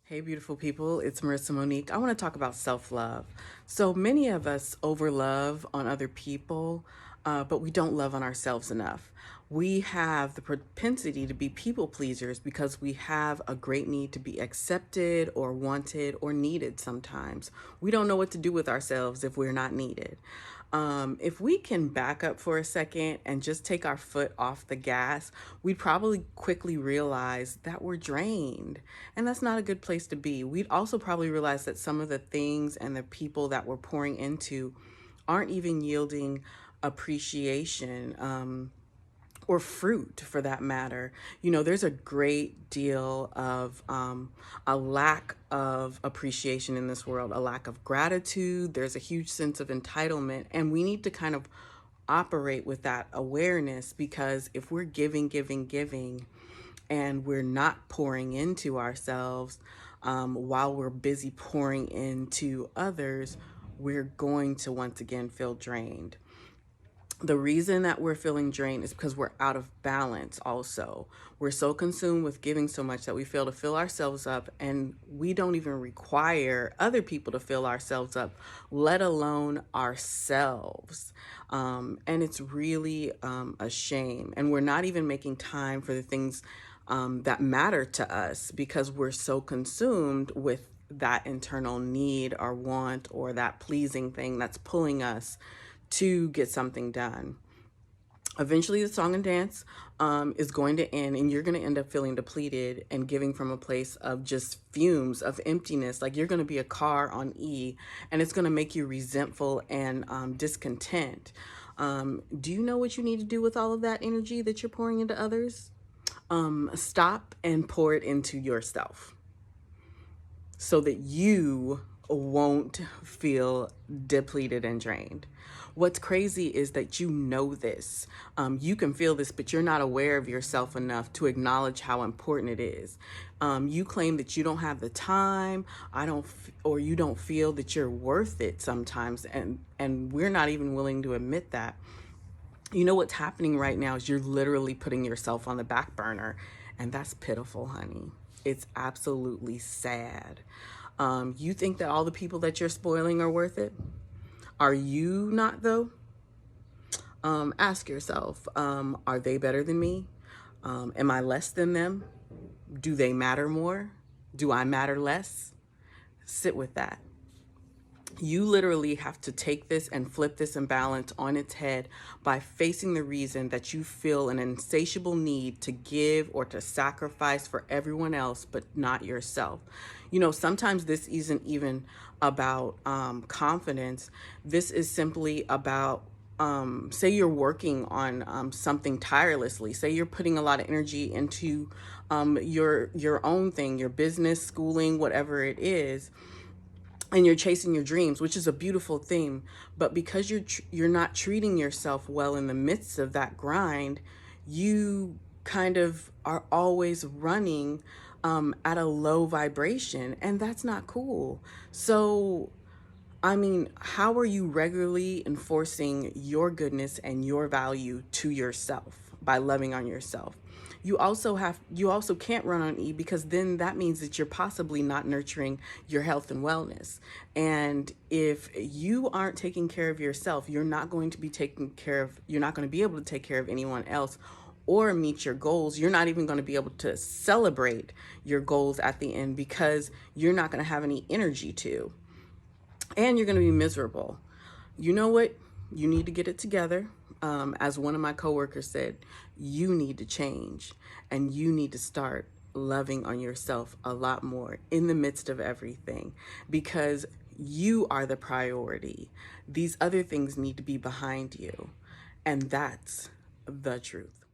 Hey, beautiful people, it's Marissa Monique. I want to talk about self love. So many of us overlove on other people, but we don't love on ourselves enough. We have the propensity to be people pleasers because we have a great need to be accepted or wanted or needed sometimes. We don't know what to do with ourselves if we're not needed. If we can back up for a second and just take our foot off the gas, we'd probably quickly realize that we're drained. And that's not a good place to be. We'd also probably realize that some of the things and the people that we're pouring into aren't even yielding appreciation. Or fruit for that matter. You know, there's a great deal of a lack of appreciation in this world, a lack of gratitude. There's a huge sense of entitlement, and we need to kind of operate with that awareness because if we're giving, and we're not pouring into ourselves while we're busy pouring into others, we're going to once again feel drained. The reason that we're feeling drained is because we're out of balance also. We're so consumed with giving so much that we fail to fill ourselves up, and we don't even require other people to fill ourselves up, let alone ourselves. And it's really a shame. And we're not even making time for the things that matter to us because we're so consumed with that internal need or want or that pleasing thing that's pulling us to get something done. Eventually, the song and dance is going to end, and you're going to end up feeling depleted and giving from a place of just fumes of emptiness. Like you're going to be a car on E, and it's going to make you resentful and discontent. Do you know what you need to do with all of that energy that you're pouring into others? Stop and pour it into yourself so that you won't feel depleted and drained. What's crazy is that you know this. You can feel this, but you're not aware of yourself enough to acknowledge how important it is. You claim that you don't have the time, or you don't feel that you're worth it sometimes, and we're not even willing to admit that. You know what's happening right now is you're literally putting yourself on the back burner, and that's pitiful, honey. It's absolutely sad. You think that all the people that you're spoiling are worth it? Are you not, though? Ask yourself, are they better than me? Am I less than them? Do they matter more? Do I matter less? Sit with that. You literally have to take this and flip this imbalance on its head by facing the reason that you feel an insatiable need to give or to sacrifice for everyone else, but not yourself. You know, sometimes this isn't even about confidence. This is simply about say you're working on something tirelessly. Say you're putting a lot of energy into your own thing, your business, schooling, whatever it is, and you're chasing your dreams, which is a beautiful thing. But because you're not treating yourself well in the midst of that grind, you kind of are always running at a low vibration, and that's not cool. So I mean, how are you regularly enforcing your goodness and your value to yourself by loving on yourself? You also can't run on E because then that means that you're possibly not nurturing your health and wellness. And if you aren't taking care of yourself, you're not going to be you're not going to be able to take care of anyone else or meet your goals. You're not even going to be able to celebrate your goals at the end because you're not going to have any energy to, and you're going to be miserable. You know what? You need to get it together. As one of my coworkers said, you need to change and you need to start loving on yourself a lot more in the midst of everything because you are the priority. These other things need to be behind you. And that's the truth.